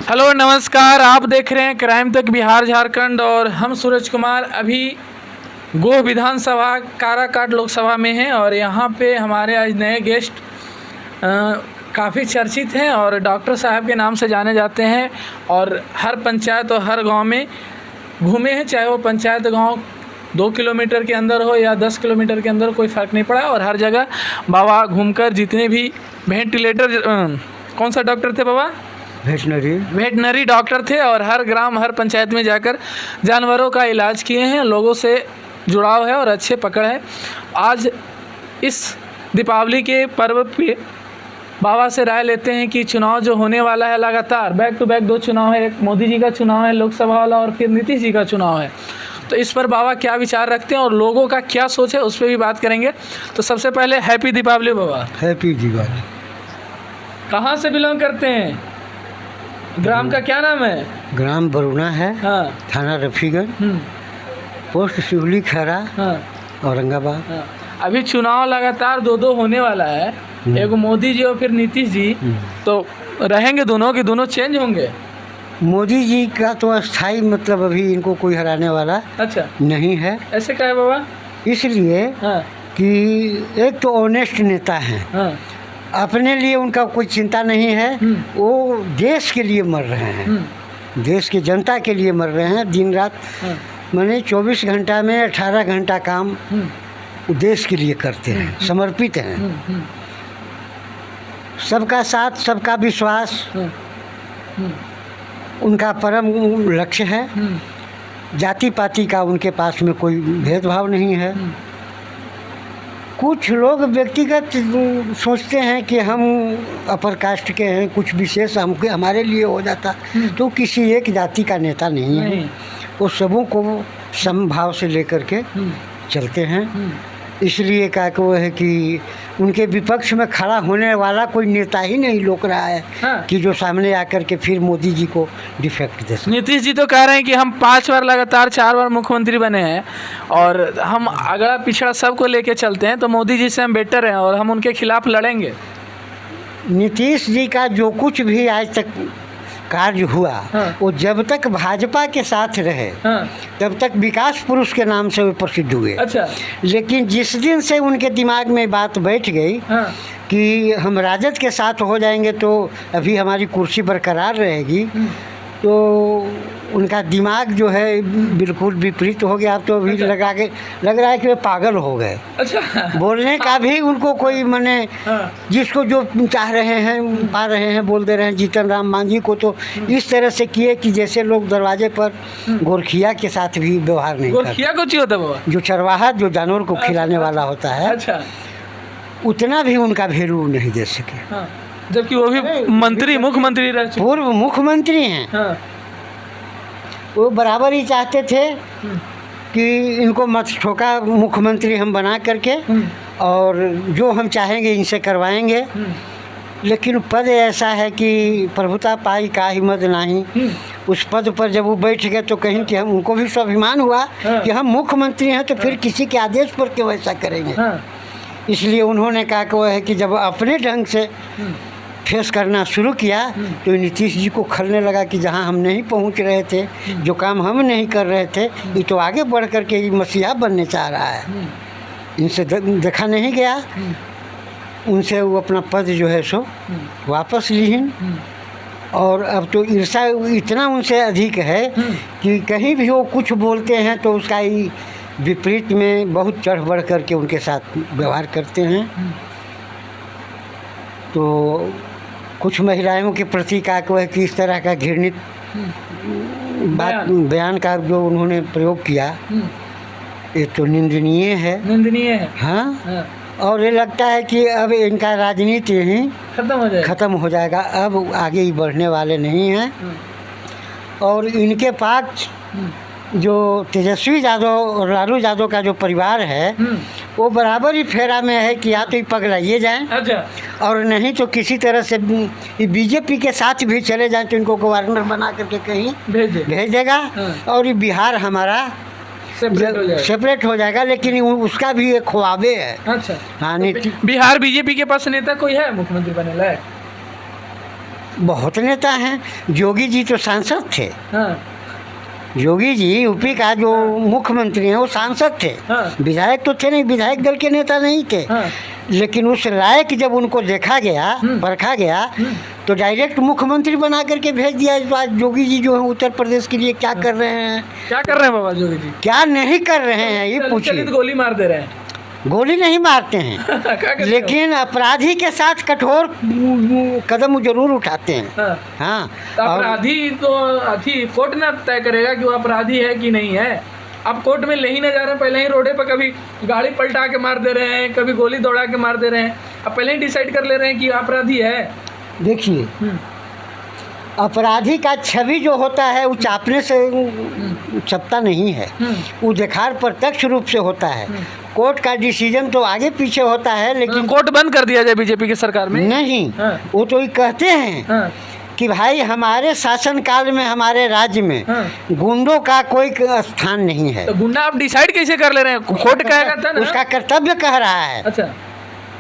Hello नमस्कार, आप देख रहे हैं क्राइम तक बिहार झारखंड और हम सूरज कुमार अभी गोह विधानसभा काराकाट लोकसभा में हैं और यहाँ पे हमारे आज नए गेस्ट काफ़ी चर्चित हैं और डॉक्टर साहब के नाम से जाने जाते हैं और हर पंचायत और हर गांव में घूमे हैं, चाहे वो पंचायत गांव 2 किलोमीटर के अंदर हो या 10 किलोमीटर के अंदर, कोई फ़र्क नहीं पड़ा। और हर जगह बाबा घूमकर जितने भी वेंटिलेटर कौन सा डॉक्टर थे बाबा? वेटनरी डॉक्टर थे और हर ग्राम हर पंचायत में जाकर जानवरों का इलाज किए हैं। लोगों से जुड़ाव है और अच्छे पकड़ है। आज इस दीपावली के पर्व पे बाबा से राय लेते हैं कि चुनाव जो होने वाला है, लगातार बैक टू बैक 2 चुनाव है, एक मोदी जी का चुनाव है लोकसभा वाला और फिर नीतीश जी का चुनाव है, तो इस पर बाबा क्या विचार रखते हैं और लोगों का क्या सोच है उस पर भी बात करेंगे। तो सबसे पहले हैप्पी दीपावली बाबा। हैप्पी दिवाली। कहाँ से बिलोंग करते हैं? ग्राम का क्या नाम है? ग्राम बरुणा है। हाँ। थाना रफीगंज, पोस्ट शिवली खैरा, औरंगाबाद। अभी चुनाव लगातार 2 होने वाला है, एक मोदी जी और फिर नीतीश जी, तो रहेंगे दोनों कि दोनों चेंज होंगे? मोदी जी का तो अस्थाई, मतलब अभी इनको कोई हराने वाला अच्छा नहीं है। ऐसे क्या है बाबा? इसलिए कि एक तो ऑनेस्ट नेता हैं, अपने लिए उनका कोई चिंता नहीं है, वो देश के लिए मर रहे हैं, देश की जनता के लिए मर रहे हैं। दिन रात माने 24 घंटा में 18 घंटा काम देश के लिए करते हैं, समर्पित हैं। सबका साथ, सबका विश्वास उनका परम लक्ष्य है। जाति पाति का उनके पास में कोई भेदभाव नहीं है। कुछ लोग व्यक्तिगत सोचते हैं कि हम अपर कास्ट के हैं, कुछ विशेष हमारे लिए हो जाता, तो किसी एक जाति का नेता नहीं है। वो सबों को समभाव से लेकर के चलते हैं। इसलिए क्या कि वो है कि उनके विपक्ष में खड़ा होने वाला कोई नेता ही नहीं लोक रहा है कि जो सामने आकर के फिर मोदी जी को डिफेक्ट दे सके। नीतीश जी तो कह रहे हैं कि हम 5 बार लगातार 4 बार मुख्यमंत्री बने हैं और हम अगला पिछड़ा सबको लेके चलते हैं, तो मोदी जी से हम बेटर हैं और हम उनके खिलाफ लड़ेंगे। नीतीश जी का जो कुछ भी आज तक कार्य हुआ, वो जब तक भाजपा के साथ रहे तब तक विकास पुरुष के नाम से वो प्रसिद्ध हुए। अच्छा। लेकिन जिस दिन से उनके दिमाग में बात बैठ गई कि हम राजद के साथ हो जाएंगे तो अभी हमारी कुर्सी बरकरार रहेगी, तो उनका दिमाग जो है बिल्कुल विपरीत हो गया। अब तो अभी लग रहा है कि वे पागल हो गए। अच्छा। बोलने का भी उनको कोई मने जिसको जो चाह रहे हैं पा रहे हैं बोल दे रहे हैं। जीतन राम मांझी को तो इस तरह से किए कि जैसे लोग दरवाजे पर गोरखिया के साथ भी व्यवहार नहीं करते। गोरखिया को चाहिए होता है जो चरवाहा जो जानवर को खिलाने वाला होता है, उतना भी उनका वैल्यू नहीं दे सके, जबकि वो भी मंत्री मुख्यमंत्री रह चुके, पूर्व मुख्यमंत्री हैं। वो बराबर ही चाहते थे कि इनको मत ठोका, मुख्यमंत्री हम बना करके और जो हम चाहेंगे इनसे करवाएंगे। लेकिन पद ऐसा है कि प्रभुता पाई का हिम्मत नहीं। उस पद पर जब वो बैठ गए तो कहीं कि हम उनको भी स्वाभिमान हुआ कि हम मुख्यमंत्री हैं, तो फिर किसी के आदेश पर क्यों ऐसा करेंगे। इसलिए उन्होंने कहा कि वो है कि जब अपने ढंग से फेस करना शुरू किया तो नीतीश जी को खलने लगा कि जहां हम नहीं पहुंच रहे थे, जो काम हम नहीं कर रहे थे, ये तो आगे बढ़ कर के ये मसीहा बनने चाह रहा है। इनसे देखा नहीं गया, उनसे वो अपना पद जो है सो वापस लीन। और अब तो ईर्ष्या इतना उनसे अधिक है कि कहीं भी वो कुछ बोलते हैं तो उसका ही विपरीत में बहुत चढ़ बढ़ कर के उनके साथ व्यवहार करते हैं। तो कुछ महिलाओं के प्रति का है कि इस तरह का घृणित बयान का जो उन्होंने प्रयोग किया, ये तो निंदनीय है। हाँ। और ये लगता है कि अब इनका राजनीति ही खत्म हो जाएगा, अब आगे ही बढ़ने वाले नहीं हैं। और इनके पास जो तेजस्वी यादव और लालू यादव का जो परिवार है, वो बराबर ही फेरा में है कि या तो ये पगलाइए जाएं। अच्छा। और नहीं तो किसी तरह से बीजेपी के साथ भी चले जाएं तो इनको गवर्नर बना करके कहीं भेज देगा और ये बिहार हमारा सेपरेट हो जाएगा। लेकिन उसका भी एक ख्वाबे है। अच्छा। हाँ। बिहार बीजेपी के पास नेता कोई है मुख्यमंत्री बने लायक? बहुत नेता हैं। योगी जी तो सांसद थे। हाँ योगी जी यूपी का जो मुख्यमंत्री हैं वो सांसद थे। हाँ। विधायक तो थे नहीं, विधायक दल के नेता नहीं थे। हाँ। लेकिन उस लायक जब उनको देखा गया, परखा गया, तो डायरेक्ट मुख्यमंत्री बना करके भेज दिया। तो आज योगी जी जो है उत्तर प्रदेश के लिए क्या कर रहे हैं, क्या कर रहे हैं बाबा योगी जी? क्या नहीं कर रहे हैं, ये पूछिए। गोली मार दे रहे हैं। गोली नहीं मारते हैं क्या करते हो? लेकिन अपराधी के साथ कठोर कदम जरूर उठाते हैं। हाँ। हाँ। तो और अपराधी तो अथी कोर्ट ना तय करेगा कि वो अपराधी है कि नहीं है। अब कोर्ट में ले ही ना जा रहे हैं, पहले ही रोडे पर कभी गाड़ी पलटा के मार दे रहे हैं, कभी गोली दौड़ा के मार दे रहे हैं। अब पहले ही डिसाइड कर ले रहे हैं कि अपराधी है। देखिए, अपराधी का छवि जो होता है वो चापने से छपता नहीं है, वो देखार प्रत्यक्ष रूप से होता है। कोर्ट का डिसीजन तो आगे पीछे होता है, लेकिन कोर्ट बंद कर दिया जाए बीजेपी की सरकार में? नहीं। हाँ। वो तो ये कहते हैं हाँ। कि भाई हमारे शासनकाल में हमारे राज्य में गुंडों का कोई स्थान नहीं है। तो गुंडा आप डिसाइड कैसे कर ले रहे हैं? कोर्ट कहेगा था ना। उसका कर्तव्य कह रहा है। अच्छा,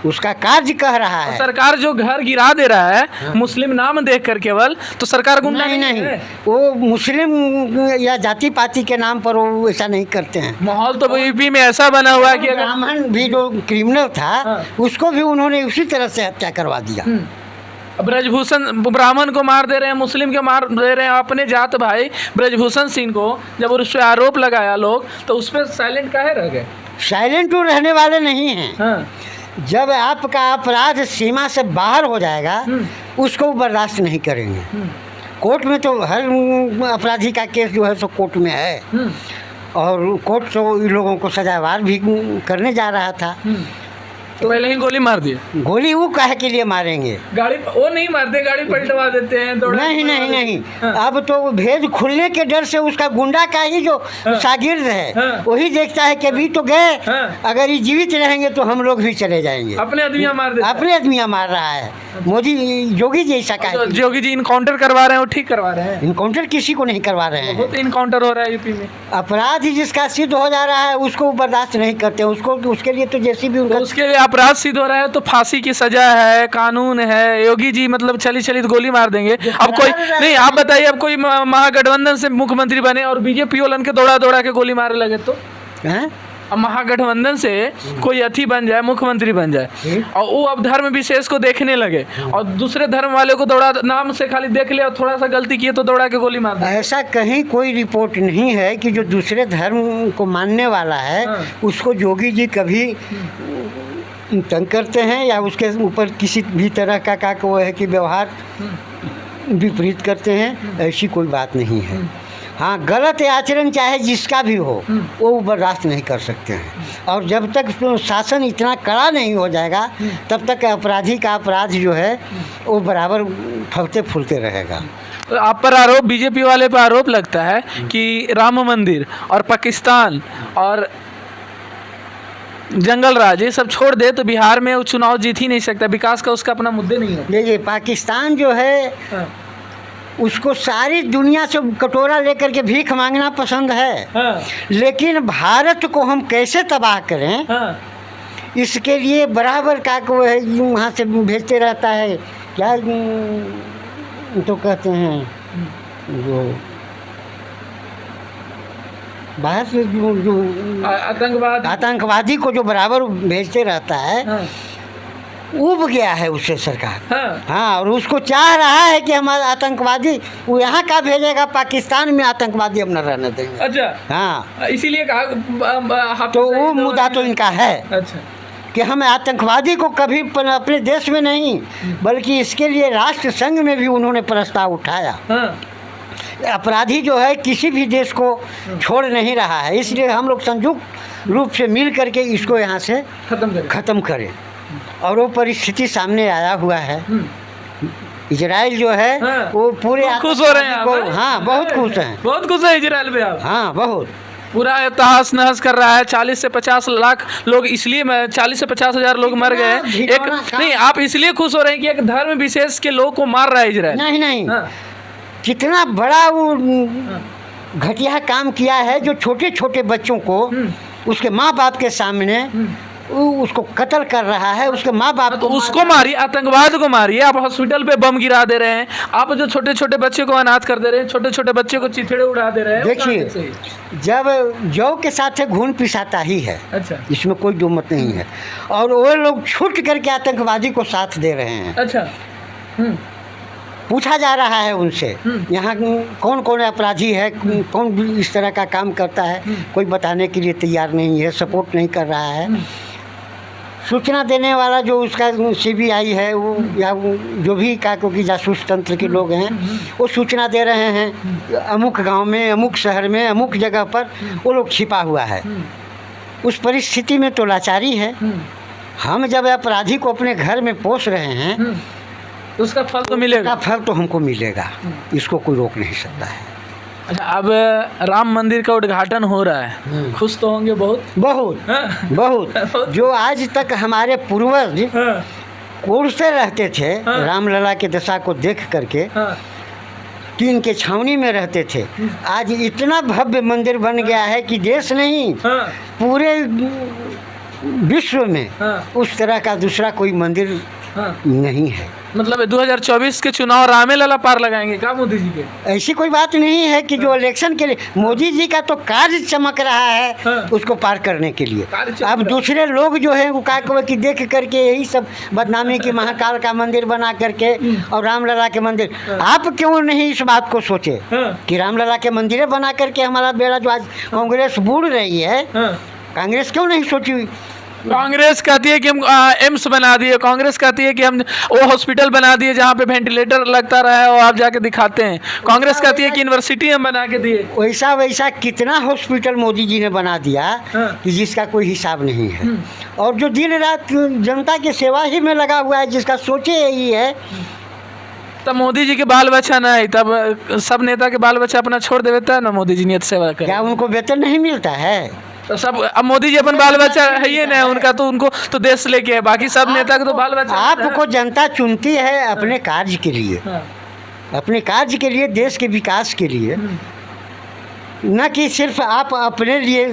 उसका कार्य कह रहा है। सरकार जो घर गिरा दे रहा है मुस्लिम नाम देख कर केवल, तो सरकार गुंडा नहीं, वो मुस्लिम या जाति पाति के नाम पर वो ऐसा नहीं करते हैं। माहौल तो यूपी में ऐसा बना हुआ है कि अगर ब्राह्मण भी जो क्रिमिनल था उसको भी उन्होंने उसी तरह से हत्या करवा दिया। ब्रजभूषण ब्राह्मण को मार दे रहे हैं, मुस्लिम के मार दे रहे हैं, अपने जात भाई ब्रजभूषण सिंह को जब उस पर आरोप लगाया लोग, तो उस पर साइलेंट काहे रह गए? साइलेंट तो रहने वाले नहीं हैं। हाँ। जब आपका अपराध सीमा से बाहर हो जाएगा उसको बर्दाश्त नहीं करेंगे। कोर्ट में तो हर अपराधी का केस जो है सो कोर्ट में है, और कोर्ट तो इन लोगों को सजावार भी करने जा रहा था। तो पहले ही गोली मार दिए। गोली वो काहे के लिए मारेंगे? गाड़ी वो नहीं मारते, गाड़ी पलटवा देते हैं। नहीं। अब तो भेद खुलने के डर से उसका गुंडा का ही जो शागिर्द है वही देखता है कि अभी तो गए, अगर ये जीवित रहेंगे तो हम लोग भी चले जाएंगे। अपने आदमियाँ मार देते, अपने आदमियाँ मार रहा है मोदी योगी जी। ऐसा का योगी जी इनकाउंटर करवा रहे हैं, वो ठीक करवा रहे हैं? इनकाउंटर किसी को नहीं करवा रहे हैं। बहुत इनकाउंटर हो रहा है यूपी में। अपराध ही जिसका सिद्ध हो जा रहा है उसको बर्दाश्त नहीं करते, उसको उसके लिए तो जैसी भी उनका उसके लिए अपराध सिद्ध हो रहा है तो फांसी की सजा है, कानून है। योगी जी मतलब चली तो गोली मार देंगे। अब कोई नहीं, आप बताइए, अब कोई महागठबंधन से मुख्यमंत्री बने और बीजेपी वालन के दौड़ा के गोली मारने लगे तो अब महागठबंधन से कोई अथी बन जाए, मुख्यमंत्री बन जाए, और वो अब धर्म विशेष को देखने लगे और दूसरे धर्म वाले को दौड़ा, नाम से खाली देख ले और थोड़ा सा गलती किए तो दौड़ा के गोली मार दे। ऐसा कहीं कोई रिपोर्ट नहीं है कि जो दूसरे धर्म को मानने वाला है उसको योगी जी कभी तंग करते हैं या उसके ऊपर किसी भी तरह का वो है कि व्यवहार विपरीत करते हैं। ऐसी कोई बात नहीं है। हाँ, गलत आचरण चाहे जिसका भी हो वो बर्दाश्त नहीं कर सकते हैं, और जब तक शासन इतना कड़ा नहीं हो जाएगा तब तक अपराधी का अपराध जो है वो बराबर फलते फूलते रहेगा। आप पर आरोप, बीजेपी वाले पर आरोप लगता है कि राम मंदिर और पाकिस्तान और जंगल राज ये सब छोड़ दे तो बिहार में वो चुनाव जीत ही नहीं सकता, विकास का उसका अपना मुद्दे नहीं है। देखिए, पाकिस्तान जो है उसको सारी दुनिया से कटोरा लेकर के भीख मांगना पसंद है, लेकिन भारत को हम कैसे तबाह करें इसके लिए बराबर का वो है वहाँ से भेजते रहता है। क्या तो कहते हैं वो बाहर से जो आतंकवादी को जो बराबर भेजते रहता है, उब गया है उससे सरकार। हाँ, और उसको चाह रहा है कि हमारा आतंकवादी वो यहाँ का भेजेगा, पाकिस्तान में आतंकवादी अब न रहने देंगे। अच्छा। हाँ, इसीलिए कहा तो वो मुद्दा तो इनका है। अच्छा, कि हम आतंकवादी को कभी अपने देश में नहीं बल्कि इसके लिए राष्ट्र संघ में भी उन्होंने प्रस्ताव उठाया। अपराधी जो है किसी भी देश को छोड़ नहीं रहा है, इसलिए हम लोग संयुक्त रूप से मिल करके इसको यहाँ से खत्म करें। और वो परिस्थिति सामने आया हुआ है। इजराइल जो है वो पूरे खुश हो रहे हैं। हाँ, बहुत खुश हैं, बहुत खुश है इजराइल में आप। हाँ, बहुत पूरा तहस नहस कर रहा है। 40 से 50 लाख लोग, इसलिए 40 से 50 हज़ार लोग मर गए। एक नहीं, आप इसलिए खुश हो रहे हैं कि एक धर्म विशेष के लोग को मार रहा है इजराइल। नहीं, कितना बड़ा वो घटिया काम किया है जो छोटे छोटे बच्चों को उसके माँ बाप के सामने उसको कत्ल कर रहा है, उसके माँ बाप तो उसको मारिए, आतंकवाद को मारिए। आप हॉस्पिटल पे बम गिरा दे रहे हैं, आप जो छोटे छोटे बच्चे को अनाथ कर दे रहे हैं, छोटे छोटे बच्चे को चिथड़े उड़ा दे रहे हैं। देखिए, जब जौ के साथ घून पिसाता ही है, अच्छा, इसमें कोई दो मत नहीं है, और वो लोग छूट करके आतंकवादी को साथ दे रहे हैं। अच्छा, पूछा जा रहा है उनसे यहाँ कौन कौन अपराधी है, कौन भी इस तरह का काम करता है, कोई बताने के लिए तैयार नहीं है, सपोर्ट नहीं कर रहा है। सूचना देने वाला जो उसका सीबीआई है वो या जो भी क्योंकि जासूस तंत्र के लोग हैं, वो सूचना दे रहे हैं अमुक गांव में, अमुक शहर में, अमुक जगह पर वो लोग छिपा हुआ है। उस परिस्थिति में तो लाचारी है। हम जब अपराधी को अपने घर में पोस रहे हैं तो उसका फल तो मिलेगा, फल तो हमको मिलेगा, इसको कोई रोक नहीं सकता है। अच्छा, अब राम मंदिर का उद्घाटन हो रहा है, खुश तो होंगे बहुत बहुत बहुत। जो आज तक हमारे पूर्वज कोसते रहते थे रामलला के दशा को देख करके, टीन के छावनी में रहते थे, आज इतना भव्य मंदिर बन गया है कि देश नहीं पूरे विश्व में उस तरह का दूसरा कोई मंदिर नहीं है। मतलब 2024 के चुनाव रामेलला पार लगाएंगे क्या मोदी जी के? ऐसी कोई बात नहीं है कि जो इलेक्शन के लिए मोदी जी का तो कार्य चमक रहा है उसको पार करने के लिए। अब दूसरे लोग जो है वो क्या कि देख करके यही सब बदनामी की महाकाल का मंदिर बना करके और रामलला के मंदिर, आप क्यों नहीं इस बात को सोचे कि रामलला के मंदिर बना करके हमारा बेड़ा जो आज कांग्रेस बूढ़ रही है, कांग्रेस क्यों नहीं सोची? कांग्रेस कहती है कि हम एम्स बना दिए, कांग्रेस कहती है कि हम वो हॉस्पिटल बना दिए जहाँ पे वेंटिलेटर लगता रहा है और आप जाके दिखाते हैं, कांग्रेस कहती है कि यूनिवर्सिटी हम बना के दिए। वैसा कितना हॉस्पिटल मोदी जी ने बना दिया कि जिसका कोई हिसाब नहीं है, और जो दिन रात जनता की सेवा ही में लगा हुआ है, जिसका सोचे यही है। तब मोदी जी के बाल बच्चा ना है, तब सब नेता के बाल बच्चा अपना छोड़ देता है ना, मोदी जी नियत सेवा कर। क्या उनको वेतन नहीं मिलता है? तो सब अब मोदी जी अपन बाल बच्चा है ही ना, उनका तो उनको तो देश लेके है, बाकी सब नेता के तो बाल बच्चा। आपको जनता चुनती है अपने कार्य के लिए, अपने कार्य के लिए, देश के विकास के लिए, न कि सिर्फ आप अपने लिए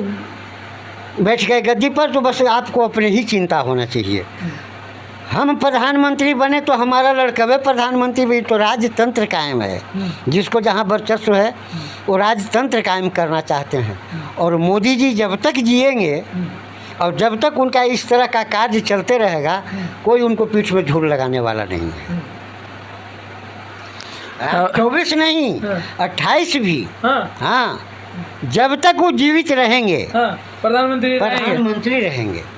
बैठ गए गद्दी पर तो बस आपको अपने ही चिंता होना चाहिए। हम प्रधानमंत्री बने तो हमारा लड़कवे प्रधानमंत्री भी, तो राजतंत्र कायम है, जिसको जहाँ वर्चस्व है वो राजतंत्र कायम करना चाहते हैं। और मोदी जी जब तक जिएंगे और जब तक उनका इस तरह का कार्य चलते रहेगा, कोई उनको पीठ में झूल लगाने वाला नहीं है। 24 नहीं 28 भी, हाँ, जब तक वो जीवित रहेंगे प्रधानमंत्री रहेंगे।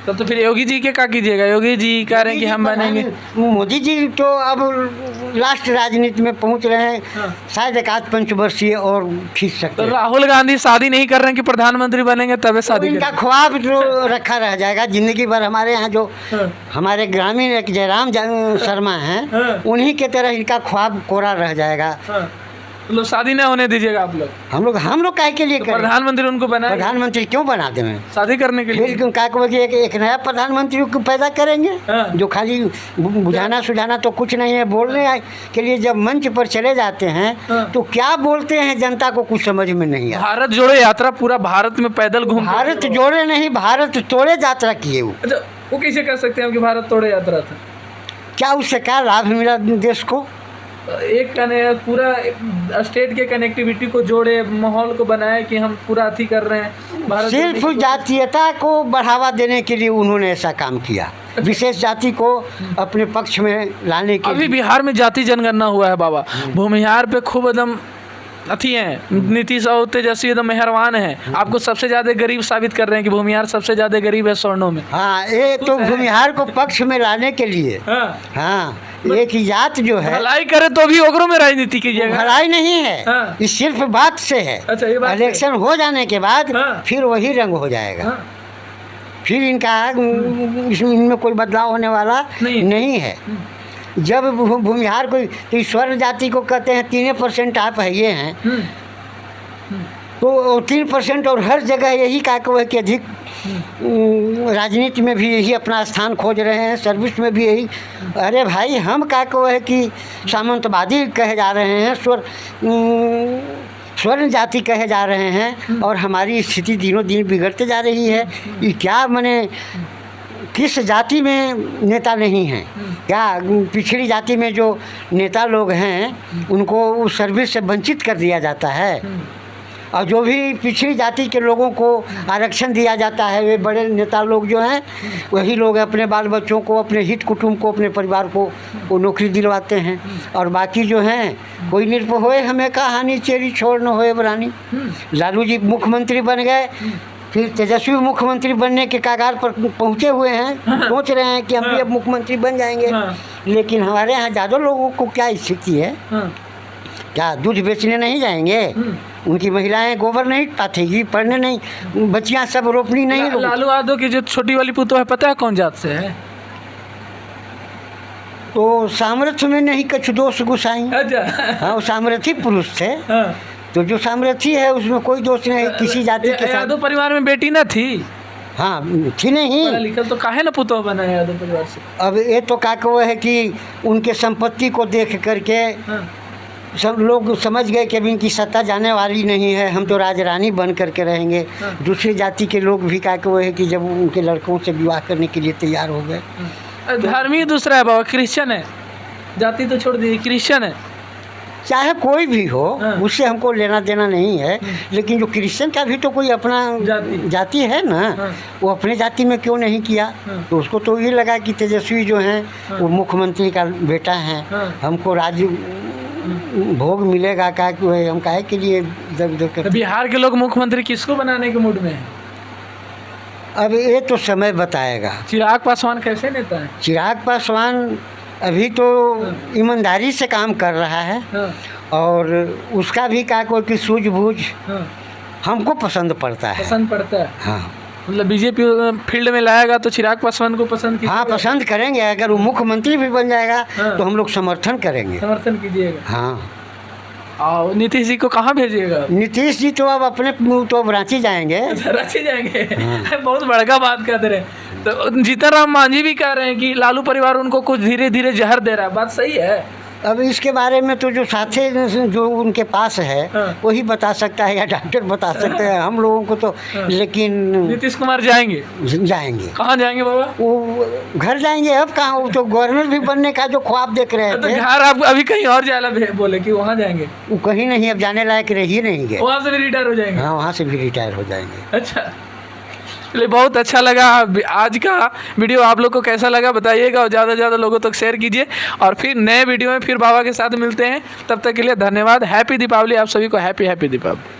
तो फिर योगी जी के क्या कीजिएगा? योगी जी कह रहे हैं कि हम बनेंगे। मोदी जी तो अब लास्ट राजनीति में पहुंच रहे हैं, शायद एक आध पंचवर्षीय और खींच सकते तो राहुल गांधी शादी नहीं कर रहे हैं कि प्रधानमंत्री बनेंगे तब शादी? इनका ख्वाब जो रखा रह जाएगा जिंदगी भर। हमारे यहाँ जो हमारे ग्रामीण एक जयराम शर्मा हैं, उन्हीं के तरह इनका ख्वाब कोरा रह जाएगा। लोग शादी न होने दीजिएगा आप लोग? हम लोग काहे के लिए करें? प्रधानमंत्री उनको बनाए, प्रधानमंत्री क्यों बना दें? शादी करने के लिए क्यों? एक नया प्रधानमंत्री को पैदा करेंगे जो खाली बुझाना सुझाना तो कुछ नहीं है, बोलने के लिए जब मंच पर चले जाते हैं तो क्या बोलते हैं जनता को कुछ समझ में नहीं आता। भारत जोड़ो यात्रा पूरा भारत में पैदल घूम, भारत जोड़े नहीं भारत तोड़े यात्रा किए। वो कैसे कह सकते हैं कि भारत तोड़े यात्रा था? क्या उससे क्या लाभ मिला देश को? एक पूरा स्टेट के कनेक्टिविटी को जोड़े, माहौल को बनाए कि हम पूरा अथी कर रहे हैं। सिर्फ जातीयता को बढ़ावा देने के लिए उन्होंने ऐसा काम किया, विशेष जाति को अपने पक्ष में लाने के लिए। अभी बिहार में जाति जनगणना हुआ है बाबा, भूमिहार पे खूब एकदम अथी हैं, नीतीश और तेजस्वी एकदम मेहरबान हैं, आपको सबसे ज़्यादा गरीब साबित कर रहे हैं कि भूमिहार सबसे ज़्यादा गरीब है स्वर्णों में। हाँ, ये तो भूमिहार को पक्ष में लाने के लिए। हाँ, एक जात जो है भलाई करे तो भी ओकरों में राजनीति कीजिएगा। भलाई नहीं है, ये सिर्फ बात से है। अच्छा, ये बात इलेक्शन हो जाने के बाद फिर वही रंग हो जाएगा। फिर इनका इनमें कोई बदलाव होने वाला नहीं है। जब भूमिहार को तो स्वर्ण जाति को कहते हैं 3% आप है ये हैं, तो 3% और हर जगह यही का है कि अधिक राजनीति में भी यही अपना स्थान खोज रहे हैं, सर्विस में भी यही। अरे भाई, हम का है कि सामंतवादी कहे जा रहे हैं, स्वर्ण जाति कहे जा रहे हैं और हमारी स्थिति दिनों दिन बिगड़ते जा रही है। ये क्या माने किस जाति में नेता नहीं हैं? क्या पिछड़ी जाति में जो नेता लोग हैं उनको उस सर्विस से वंचित कर दिया जाता है, और जो भी पिछड़ी जाति के लोगों को आरक्षण दिया जाता है वे बड़े नेता लोग जो हैं वही लोग अपने बाल बच्चों को, अपने हित कुटुंब को, अपने परिवार को वो नौकरी दिलवाते हैं, और बाकी जो हैं कोई निरप होए हमें कहानी चेरी छोड़ न होए बरानी। लालू जी मुख्यमंत्री बन गए, फिर तेजस्वी मुख्यमंत्री बनने के कगार पर पहुँचे हुए हैं, सोच रहे हैं कि हम भी अब मुख्यमंत्री बन जाएंगे। लेकिन हमारे यहाँ ज़्यादा लोगों को क्या स्थिति है, क्या दूध बेचने नहीं जाएंगे? उनकी महिलाएं गोबर नहीं पाथेगी, पढ़ने नहीं, बच्चियां सब रोपनी नहीं। लालू यादव की जो छोटी वाली पुतो है पता है कौन जात से है? तो सामर्थ्य में नहीं कछु दोष गुसाई। अच्छा। हाँ, वो सामर्थ्य पुरुष थे। तो जो सामर्थ्य है उसमें कोई दोष नहीं किसी जाति के साथ। यादव परिवार में बेटी ना थी? हाँ थी नहीं। लिखल तो काहे ना पुतो बना है यादव परिवार से? अब ये तो का वो है कि उनके संपत्ति को देख करके सब लोग समझ गए कि अभी इनकी सत्ता जाने वाली नहीं है, हम तो राजरानी बन करके रहेंगे। दूसरी जाति के लोग भी का वो है कि जब उनके लड़कों से विवाह करने के लिए तैयार हो गए। धर्म ही दूसरा है बाबा, क्रिश्चियन है, जाति तो छोड़ दी, क्रिश्चियन है। चाहे कोई भी हो उससे हमको लेना देना नहीं है, लेकिन जो क्रिश्चियन का भी तो कोई अपना जाति है ना, वो अपने जाति में क्यों नहीं किया? तो उसको तो ये लगा कि तेजस्वी जो हैं वो मुख्यमंत्री का बेटा हैं, हमको राज्य भोग मिलेगा, का हम काहे के लिए कर। बिहार के लोग मुख्यमंत्री किसको बनाने के मूड में है? अब ये तो समय बताएगा। चिराग पासवान कैसे नेता है? चिराग पासवान अभी तो ईमानदारी से काम कर रहा है, और उसका भी का कोई की सूझबूझ हमको पसंद पड़ता है। पसंद पड़ता है? हाँ, मतलब बीजेपी फील्ड में लाएगा तो चिराग पासवान को पसंद कीजिएगा? हाँ पसंद करेंगे। अगर वो मुख्यमंत्री भी बन जाएगा तो हम लोग समर्थन करेंगे। समर्थन कीजिएगा? हाँ। और नीतीश जी को कहाँ भेजिएगा? नीतीश जी तो अब अपने तो रांची जाएंगे। रांची जाएंगे? बहुत बड़का बात कह दे रहे। तो जीतन राम मांझी भी कह रहे हैं कि लालू परिवार उनको कुछ धीरे धीरे जहर दे रहा है, बात सही है? अब इसके बारे में तो जो साथी जो उनके पास है वही बता सकता है, या डॉक्टर बता सकते हैं, हम लोगों को तो। लेकिन नीतीश कुमार जाएंगे? जाएंगे। कहाँ जाएंगे बाबा? वो घर जाएंगे। अब कहाँ, वो तो गवर्नर भी बनने का जो ख्वाब देख रहे थे। तो घर आप अभी कहीं और जाना बोले कि वहाँ जाएंगे? वो कहीं नहीं, अब जाने लायक रह ही नहीं गए। वहाँ से भी रिटायर हो जाएंगे? हाँ, वहाँ से भी रिटायर हो जाएंगे। अच्छा, चलिए बहुत अच्छा लगा। आज का वीडियो आप लोग को कैसा लगा बताइएगा, और ज़्यादा से ज़्यादा लोगों तक शेयर कीजिए, और फिर नए वीडियो में फिर बाबा के साथ मिलते हैं। तब तक के लिए धन्यवाद। हैप्पी दीपावली आप सभी को। हैप्पी दीपावली।